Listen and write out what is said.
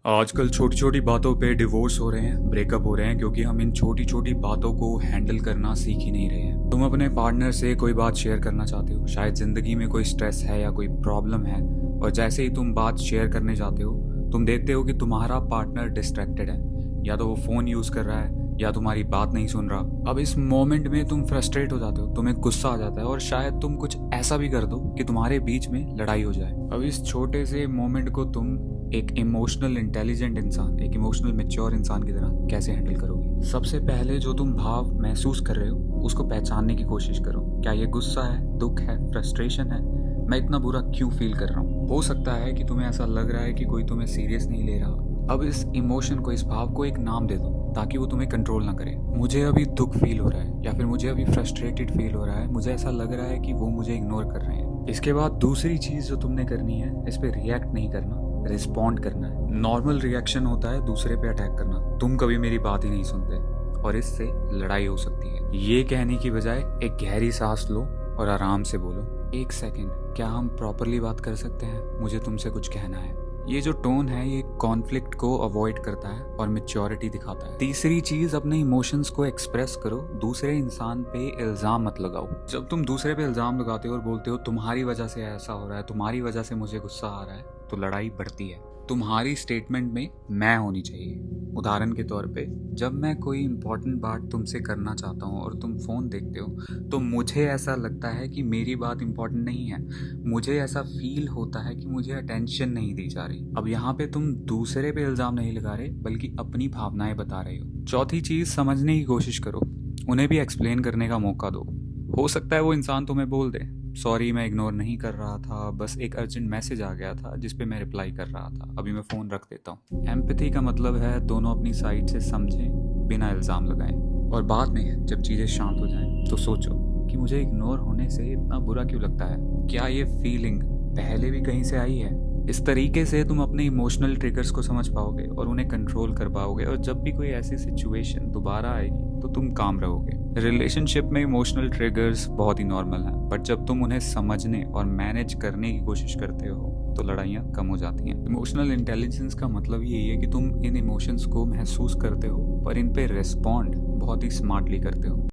आजकल छोटी छोटी बातों पे डिवोर्स हो रहे हैं, ब्रेकअप हो रहे हैं, क्योंकि हम इन छोटी छोटी बातों को हैंडल करना सीख ही नहीं रहे हैं। तुम अपने पार्टनर से कोई बात शेयर करना चाहते हो, शायद जिंदगी में कोई स्ट्रेस है या कोई प्रॉब्लम है, और जैसे ही तुम बात शेयर करने जाते हो तुम देखते हो कि तुम्हारा पार्टनर डिस्ट्रैक्टेड है, या तो वो फोन यूज कर रहा है या तुम्हारी बात नहीं सुन रहा। अब इस मोमेंट में तुम फ्रस्ट्रेट हो जाते हो, तुम्हें गुस्सा आ जाता है और शायद तुम कुछ ऐसा भी कर दो कि तुम्हारे बीच में लड़ाई हो जाए। अब इस छोटे से मोमेंट को तुम एक इमोशनल इंटेलिजेंट इंसान, एक इमोशनल मैच्योर इंसान की तरह कैसे हैंडल करोगे? सबसे पहले जो तुम भाव महसूस कर रहे हो उसको पहचानने की कोशिश करो। क्या ये गुस्सा है, दुख है, फ्रस्ट्रेशन है? मैं इतना बुरा क्यों फील कर रहा हूँ? हो सकता है कि तुम्हें ऐसा लग रहा है कि कोई तुम्हें सीरियस नहीं ले रहा। अब इस इमोशन को, इस भाव को एक नाम दे दो ताकि वो तुम्हें कंट्रोल ना करे। मुझे अभी दुख फील हो रहा है, या फिर मुझे अभी फ्रस्ट्रेटेड फील हो रहा है, मुझे ऐसा लग रहा है कि वो मुझे इग्नोर कर रहे हैं। इसके बाद दूसरी चीज जो तुमने करनी है, इस पे रिएक्ट नहीं करना, रिस्पॉन्ड करना है। नॉर्मल रिएक्शन होता है दूसरे पे अटैक करना, तुम कभी मेरी बात ही नहीं सुनते, और इससे लड़ाई हो सकती है। ये कहने की बजाय एक गहरी सांस लो और आराम से बोलो, एक सेकेंड, क्या हम प्रॉपरली बात कर सकते हैं? मुझे तुमसे कुछ कहना है। ये जो टोन है ये कॉन्फ्लिक्ट को अवॉइड करता है और मैच्योरिटी दिखाता है। तीसरी चीज, अपने इमोशंस को एक्सप्रेस करो, दूसरे इंसान पे इल्जाम मत लगाओ। जब तुम दूसरे पे इल्जाम लगाते हो और बोलते हो तुम्हारी वजह से ऐसा हो रहा है, तुम्हारी वजह से मुझे गुस्सा आ रहा है, तो लड़ाई बढ़ती है। तुम्हारी स्टेटमेंट में मैं होनी चाहिए। उदाहरण के तौर पे, जब मैं कोई इंपॉर्टेंट बात तुमसे करना चाहता हूँ और तुम फोन देखते हो तो मुझे ऐसा लगता है कि मेरी बात इंपॉर्टेंट नहीं है, मुझे ऐसा फील होता है कि मुझे अटेंशन नहीं दी जा रही। अब यहाँ पे तुम दूसरे पे इल्जाम नहीं लगा रहे, बल्कि अपनी भावनाएं बता रहे हो। चौथी चीज, समझने की कोशिश करो, उन्हें भी एक्सप्लेन करने का मौका दो। हो सकता है वो इंसान तुम्हें बोल दे, सॉरी मैं इग्नोर नहीं कर रहा था, बस एक अर्जेंट मैसेज आ गया था जिस पे मैं रिप्लाई कर रहा था, अभी मैं फ़ोन रख देता हूँ। एम्पैथी का मतलब है दोनों अपनी साइड से समझें बिना इल्ज़ाम लगाएं, और बाद में जब चीज़ें शांत हो जाएं तो सोचो कि मुझे इग्नोर होने से इतना बुरा क्यों लगता है, क्या ये फीलिंग पहले भी कहीं से आई है? इस तरीके से तुम अपने इमोशनल ट्रिगर्स को समझ पाओगे और उन्हें कंट्रोल कर पाओगे, और जब भी कोई ऐसी सिचुएशन दोबारा आएगी तो तुम काम रहोगे। रिलेशनशिप में इमोशनल ट्रिगर्स बहुत ही नॉर्मल हैं, बट जब तुम उन्हें समझने और मैनेज करने की कोशिश करते हो तो लड़ाइयाँ कम हो जाती हैं। इमोशनल इंटेलिजेंस का मतलब यही है कि तुम इन इमोशंस को महसूस करते हो, पर इन पे रिस्पॉन्ड बहुत ही स्मार्टली करते हो।